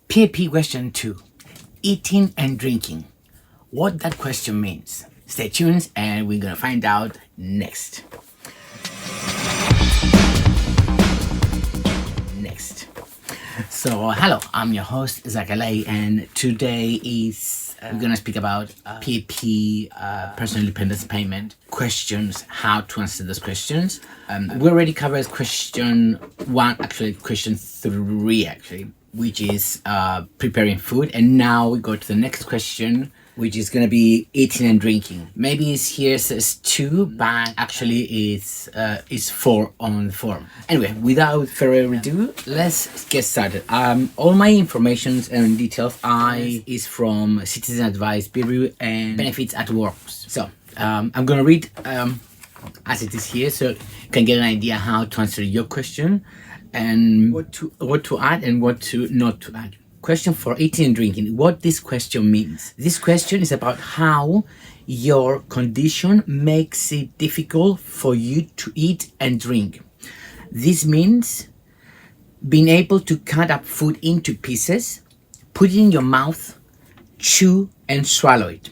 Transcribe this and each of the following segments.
PAP question 2. Eating and drinking. What that question means. Stay tuned and we're gonna find out next. So hello, I'm your host Zack, and today we're gonna speak about PAP, personal dependence payment questions, how to answer those questions. We already covered question 1, actually question 3 actually, which is preparing food, and now we go to the next question, which is gonna be eating and drinking. Maybe it's here says 2, but actually it's 4 on the form. Anyway, without further ado, let's get started. All my information and details is from Citizen Advice Bureau and Benefits at Work. So I'm gonna read as it is here, so you can get an idea how to answer your question and what to add and what to not to add. Question for eating and drinking. What this question means. This question is about how your condition makes it difficult for you to eat and drink. This means being able to cut up food into pieces, put it in your mouth, chew and swallow it.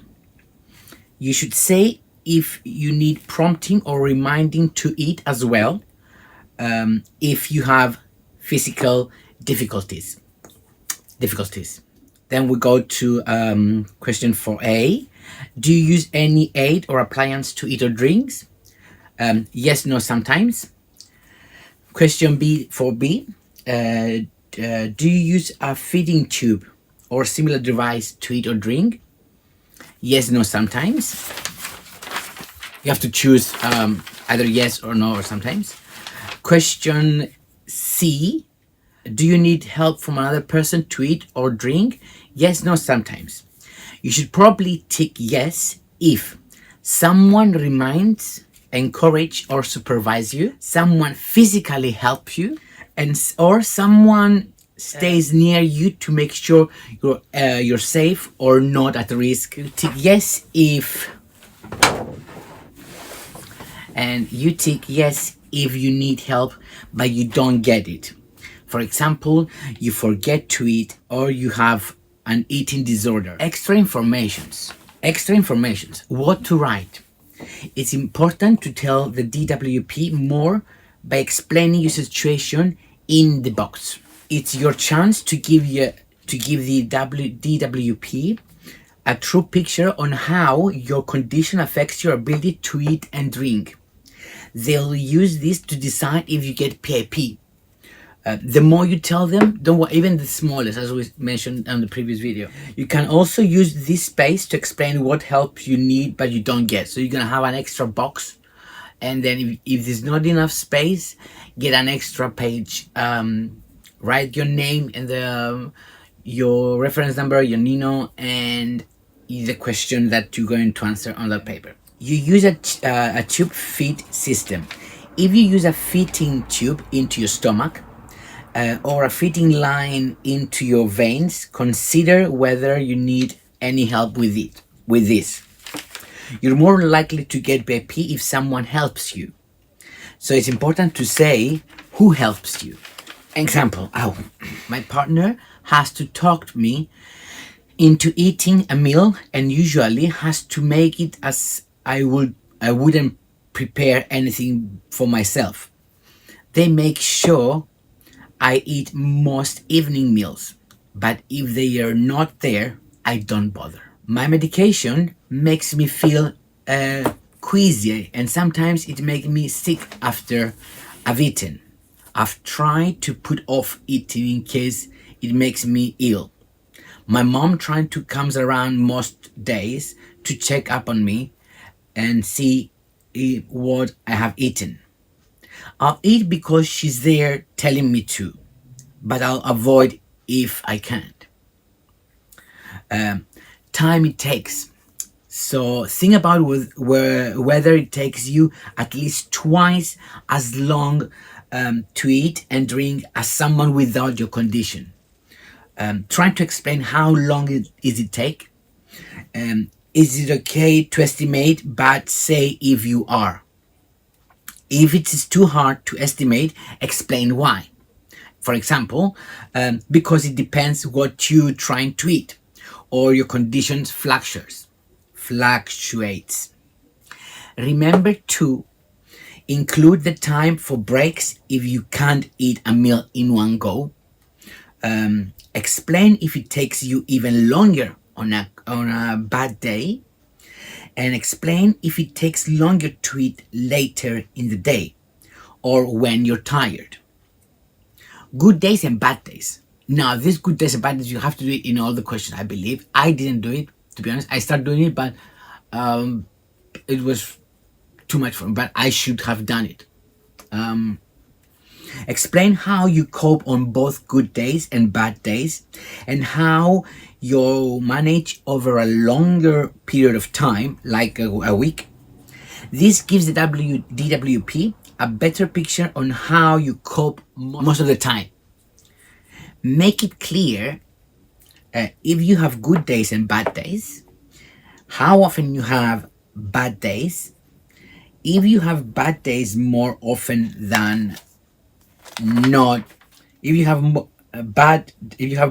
You should say if you need prompting or reminding to eat as well, if you have physical difficulties. Then we go to question 4A. Do you use any aid or appliance to eat or drinks? Yes, no, sometimes. Question B 4B. Do you use a feeding tube or similar device to eat or drink? Yes, no, sometimes. You have to choose either yes or no or sometimes. Question C. Do you need help from another person to eat or drink? Yes, no, sometimes. You should probably tick yes if someone reminds, encourage or supervise you, someone physically helps you, or someone stays near you to make sure you're safe or not at risk. You tick yes if, and you tick yes if you need help but you don't get it. For example, you forget to eat or you have an eating disorder. Extra informations. What to write. It's important to tell the DWP more by explaining your situation in the box. It's your chance to give the DWP a true picture on how your condition affects your ability to eat and drink. They'll use this to decide if you get PAP. The more you tell them, don't worry, even the smallest, as we mentioned on the previous video. You can also use this space to explain what help you need but you don't get. So you're gonna have an extra box, and then if there's not enough space, get an extra page. Write your name and your reference number, your NINO, and the question that you're going to answer on that paper. You use a tube feed system. If you use a feeding tube into your stomach, or a feeding line into your veins, consider whether you need any help with this. You're more likely to get PAP if someone helps you. So it's important to say who helps you. Example, my partner has to talk me into eating a meal and usually has to make it as I wouldn't prepare anything for myself. They make sure I eat most evening meals, but if they are not there, I don't bother. My medication makes me feel queasy, and sometimes it makes me sick after I've eaten. I've tried to put off eating in case it makes me ill. My mom trying to comes around most days to check up on me and see what I have eaten. I'll eat because she's there telling me to, but I'll avoid if I can't. Time it takes. So think about whether it takes you at least twice as long to eat and drink as someone without your condition. Trying to explain how long is it take. Is it okay to estimate, but say if you are. If it is too hard to estimate, explain why. For example, because it depends what you're trying to eat, or your conditions fluctuates. Remember to include the time for breaks if you can't eat a meal in one go. Explain if it takes you even longer on a bad day, and explain if it takes longer to eat later in the day or when you're tired. Good days and bad days. Now, these good days and bad days, you have to do it in all the questions, I believe. I didn't do it, to be honest. I started doing it, but it was too much for me, but I should have done it. Explain how you cope on both good days and bad days, and how you manage over a longer period of time, like a week. This gives the DWP a better picture on how you cope most of the time. Make it clear if you have good days and bad days, how often you have bad days, if you have bad days more often than not, if you have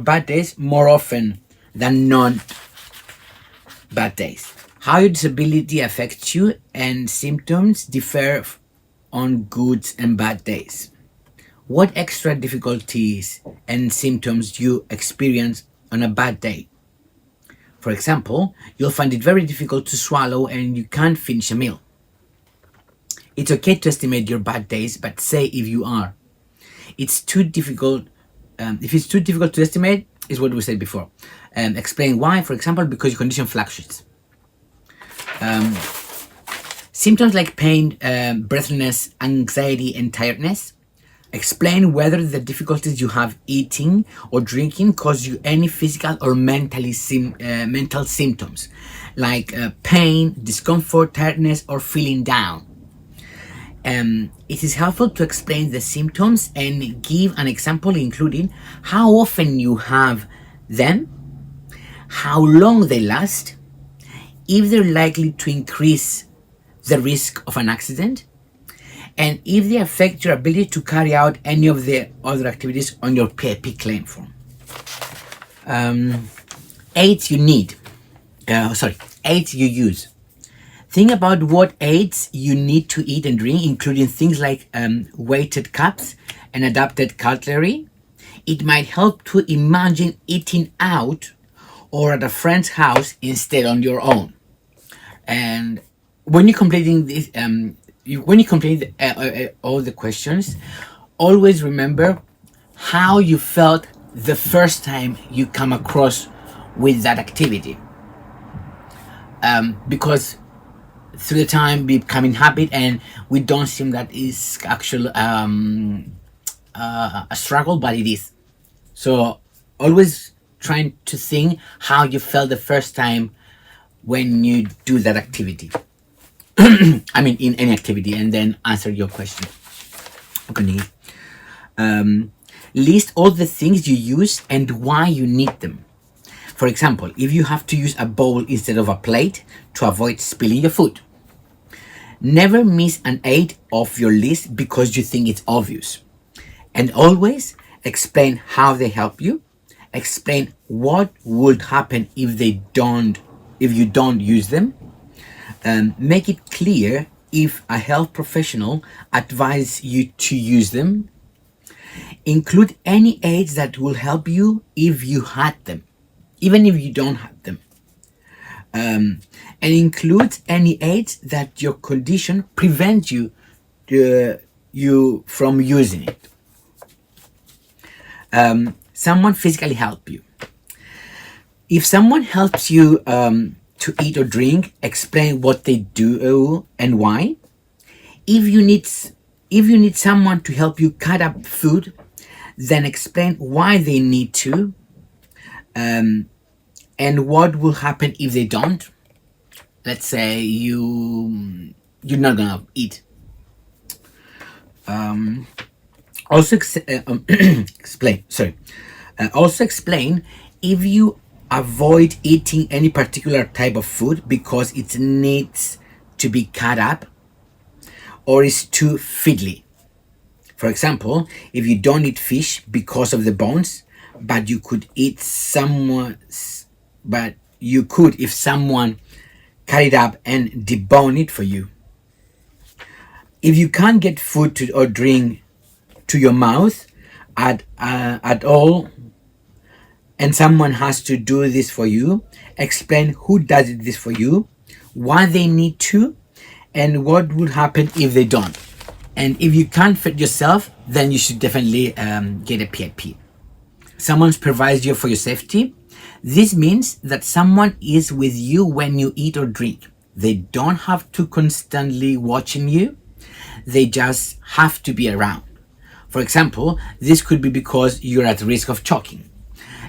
bad days more often than non bad days, how your disability affects you and symptoms differ on good and bad days, what extra difficulties and symptoms you experience on a bad day. For example, you'll find it very difficult to swallow and you can't finish a meal. It's okay to estimate your bad days, but say if you are. It's too difficult. If it's too difficult to estimate, is what we said before. Explain why. For example, because your condition fluctuates. Symptoms like pain, breathlessness, anxiety, and tiredness. Explain whether the difficulties you have eating or drinking cause you any physical or mental symptoms, like pain, discomfort, tiredness, or feeling down. It is helpful to explain the symptoms and give an example, including how often you have them, how long they last, if they're likely to increase the risk of an accident, and if they affect your ability to carry out any of the other activities on your PAP claim form. Aids you need. Aids you use. Think about what aids you need to eat and drink, including things like weighted cups and adapted cutlery. It might help to imagine eating out or at a friend's house instead on your own. And when you're completing this, when you complete all the questions, always remember how you felt the first time you come across with that activity. Because through the time we become in habit and we don't seem that is actually a struggle, but it is. So always trying to think how you felt the first time when you do that activity. I mean, in any activity, and then answer your question. Okay. List all the things you use and why you need them. For example, if you have to use a bowl instead of a plate to avoid spilling your food. Never miss an aid off your list because you think it's obvious. And always explain how they help you. Explain what would happen if you don't use them. Make it clear if a health professional advises you to use them. Include any aids that will help you if you had them, even if you don't have them. And include any aids that your condition prevents you from using it. Someone physically help you. If someone helps you to eat or drink, explain what they do and why. If you need someone to help you cut up food, then explain why they need to, and what will happen if they don't. Let's say you're not gonna eat. Also explain. Also explain if you avoid eating any particular type of food because it needs to be cut up or is too fiddly. For example, if you don't eat fish because of the bones, but you could eat someone, but you could if someone cut it up and debone it for you. If you can't get food or drink to your mouth at all, and someone has to do this for you, explain who does this for you, why they need to, and what would happen if they don't. And if you can't fit yourself, then you should definitely get a PIP. Someone supervises you for your safety. This means that someone is with you when you eat or drink. They don't have to constantly watching you. They just have to be around. For example, this could be because you're at risk of choking.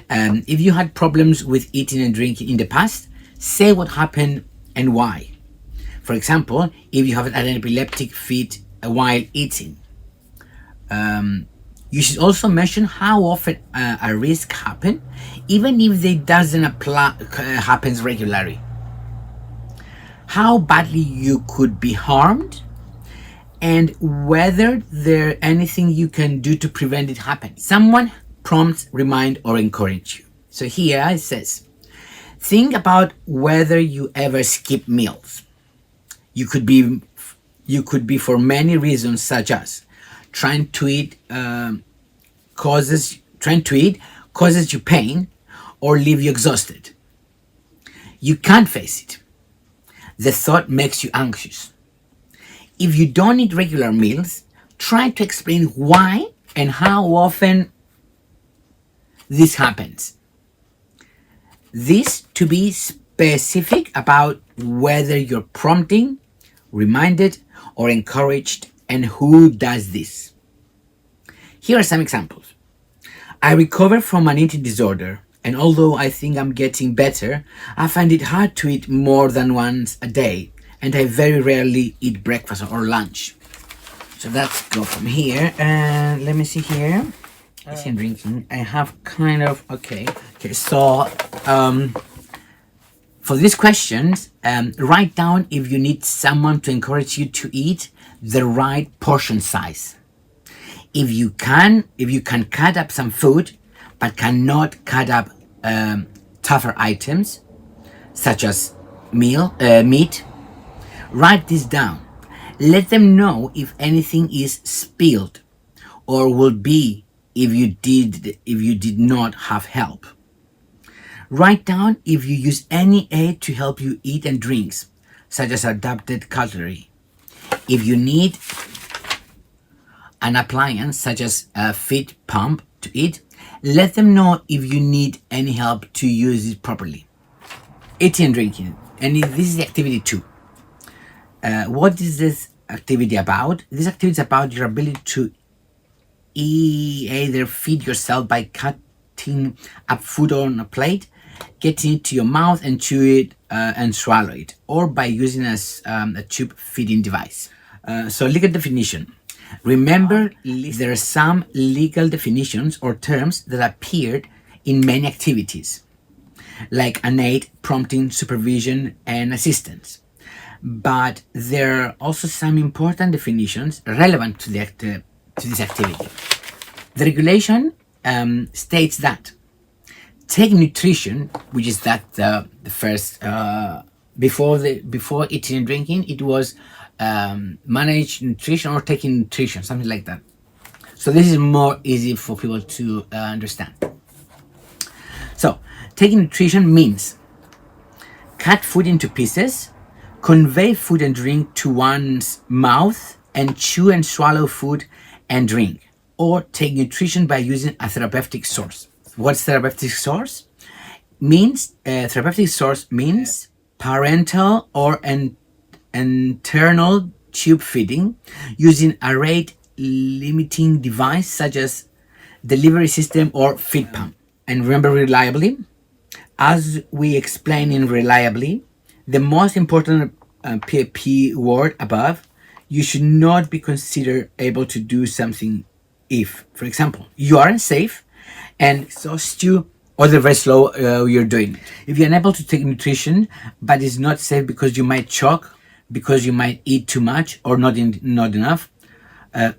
If you had problems with eating and drinking in the past, say what happened and why. For example, if you have an epileptic fit while eating. You should also mention how often a risk happens, even if it doesn't happens regularly. How badly you could be harmed, and whether there anything you can do to prevent it happening. Someone prompts, remind, or encourage you. So here it says, think about whether you ever skip meals. You could be for many reasons, such as trying to eat causes you pain or leave you exhausted. You can't face it. The thought makes you anxious. If you don't eat regular meals, try to explain why and how often this happens. This to be specific about whether you're prompting, reminded, or encouraged, and who does this. Here are some examples. I recovered from an eating disorder, and although I think I'm getting better, I find it hard to eat more than once a day, and I very rarely eat breakfast or lunch. So let's go from here. Let me see here. Eating and drinking. I have kind of okay. So for these questions, write down if you need someone to encourage you to eat the right portion size. If you can cut up some food, but cannot cut up tougher items, such as meat, write this down. Let them know if anything is spilled, or will be if you did not have help. Write down if you use any aid to help you eat and drinks, such as adapted cutlery. If you need an appliance such as a feed pump to eat, let them know if you need any help to use it properly. Eating and drinking, and this is the activity 2. What is this activity about? This activity is about your ability to either feed yourself by cutting up food on a plate, getting it to your mouth and chew it and swallow it, or by using a tube feeding device. So legal definition. Remember, there are some legal definitions or terms that appeared in many activities, like an aid, prompting, supervision, and assistance. But there are also some important definitions relevant to this activity. The regulation states that take nutrition, which is that the first before eating and drinking, it was manage nutrition or taking nutrition, something like that. So this is more easy for people to understand. So taking nutrition means cut food into pieces, convey food and drink to one's mouth, and chew and swallow food and drink, or take nutrition by using a therapeutic source. What's therapeutic source? Therapeutic source means parental or internal tube feeding using a rate limiting device such as delivery system or feed pump. And remember, reliably, as we explain in reliably, the most important PAP word above, you should not be considered able to do something if, for example, you aren't safe and exhaust you, or the very slow you're doing it. If you're unable to take nutrition but it's not safe because you might choke, because you might eat too much or not enough,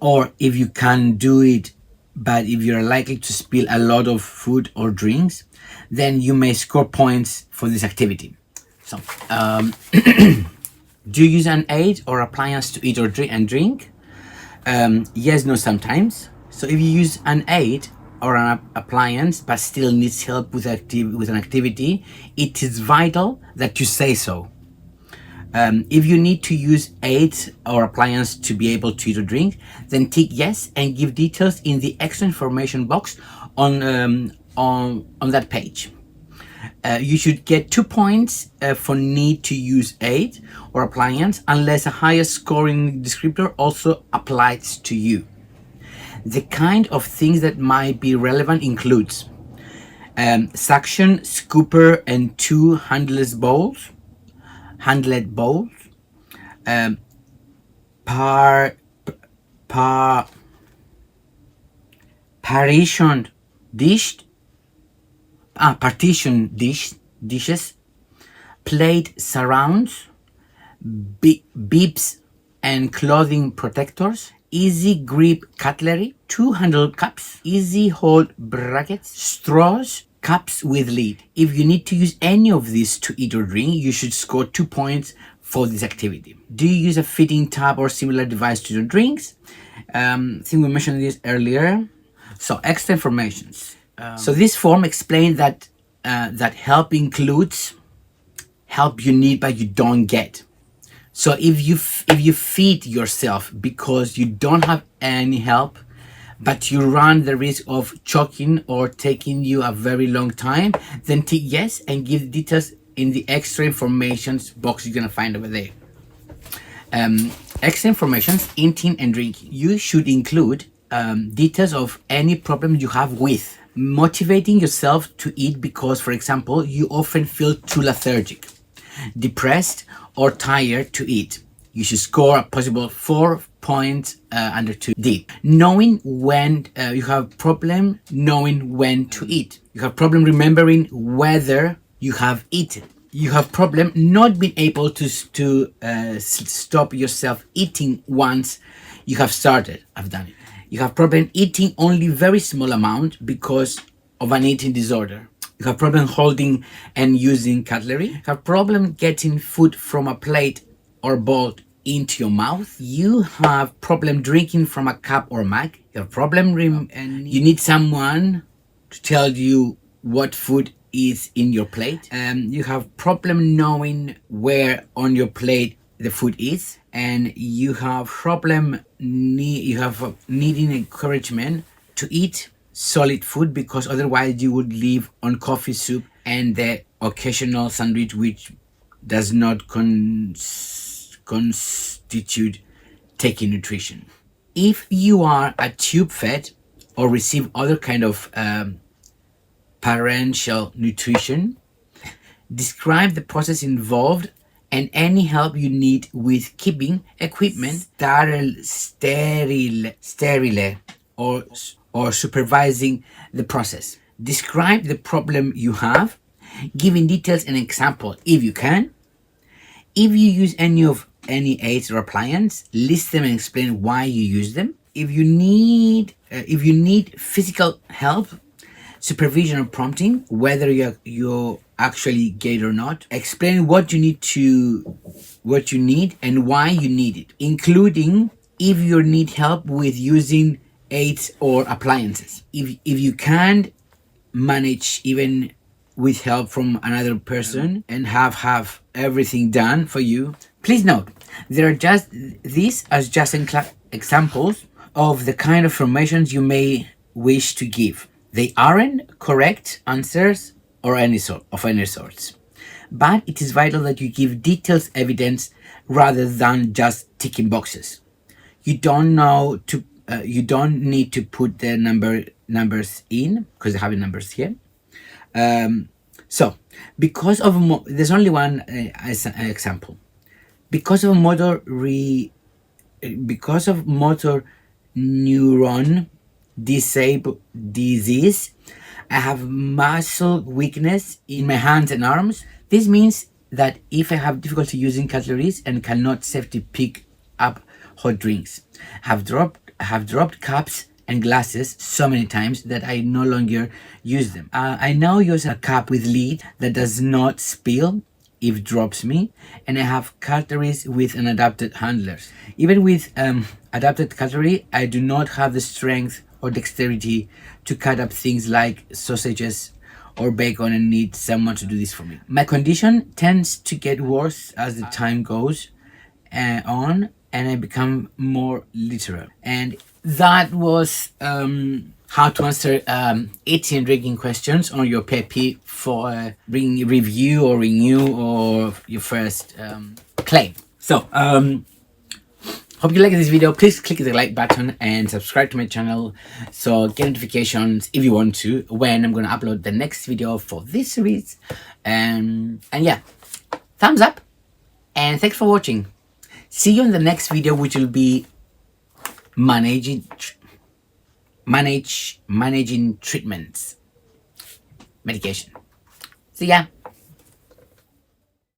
or if you can do it, but if you're likely to spill a lot of food or drinks, then you may score points for this activity. So, do you use an aid or appliance to eat or drink? Yes, no, sometimes. So if you use an aid or an appliance but still needs help with an activity, it is vital that you say so. If you need to use aids or appliance to be able to eat or drink, then tick yes and give details in the extra information box on that page. You should get 2 points for need to use aid or appliance unless a higher scoring descriptor also applies to you. The kind of things that might be relevant includes suction, scooper, and 2 handled bowls, partitioned dishes, plate surrounds, bibs and clothing protectors, easy grip cutlery, 2-handled cups, easy hold brackets, straws, cups with lid. If you need to use any of these to eat or drink, you should score 2 points for this activity. Do you use a feeding tub or similar device to your drinks? I think we mentioned this earlier. So extra informations. So this form explains that help includes help you need but you don't get. So if you feed yourself because you don't have any help, but you run the risk of choking or taking you a very long time, then tick yes and give details in the extra information box you're gonna find over there. Extra information, eating and drinking. You should include details of any problem you have with motivating yourself to eat because, for example, you often feel too lethargic, depressed, or tired to eat. You should score a possible 4 points under 2D. Knowing when you have problem knowing when to eat. You have problem remembering whether you have eaten. You have problem not being able to stop yourself eating once you have started. I've done it. You have problem eating only very small amount because of an eating disorder. You have problem holding and using cutlery. You have problem getting food from a plate or bowl into your mouth. You have problem drinking from a cup or mug. You have problem and you need someone to tell you what food is in your plate. You have problem knowing where on your plate the food is, and you have problem needing encouragement to eat solid food because otherwise you would live on coffee, soup, and the occasional sandwich which does not constitute taking nutrition. If you are a tube fed or receive other kind of parental nutrition, describe the process involved and any help you need with keeping equipment sterile or supervising the process. Describe the problem you have, giving details and example if you can. If you use any aids or appliance, list them and explain why you use them. If you need physical help, supervision or prompting, whether you actually get or not, explain what you need and why you need it, including if you need help with using aids or appliances. If you can't manage even with help from another person and have everything done for you, please note there are just these as just examples of the kind of information you may wish to give. They aren't correct answers or any sorts, but it is vital that you give detailed evidence rather than just ticking boxes. You don't need to put the numbers in because I have the numbers here. So because of there's only one example. Because of motor neuron disease, I have muscle weakness in my hands and arms. This means that if I have difficulty using cutlery and cannot safely pick up hot drinks, have dropped I have dropped cups and glasses so many times that I no longer use them. I now use a cup with lid that does not spill if it drops me, and I have cutleries with an adapted handlers. Even with adapted cutlery, I do not have the strength or dexterity to cut up things like sausages or bacon and need someone to do this for me. My condition tends to get worse as the time goes on, and I become more literal. And that was how to answer 18 drinking questions on your pet peeve for review or renew or your first claim. So hope you like this video. Please click the like button and subscribe to my channel so get notifications if you want to when I'm going to upload the next video for this series. And yeah, thumbs up and thanks for watching. See you in the next video, which will be managing treatments, medication. See ya.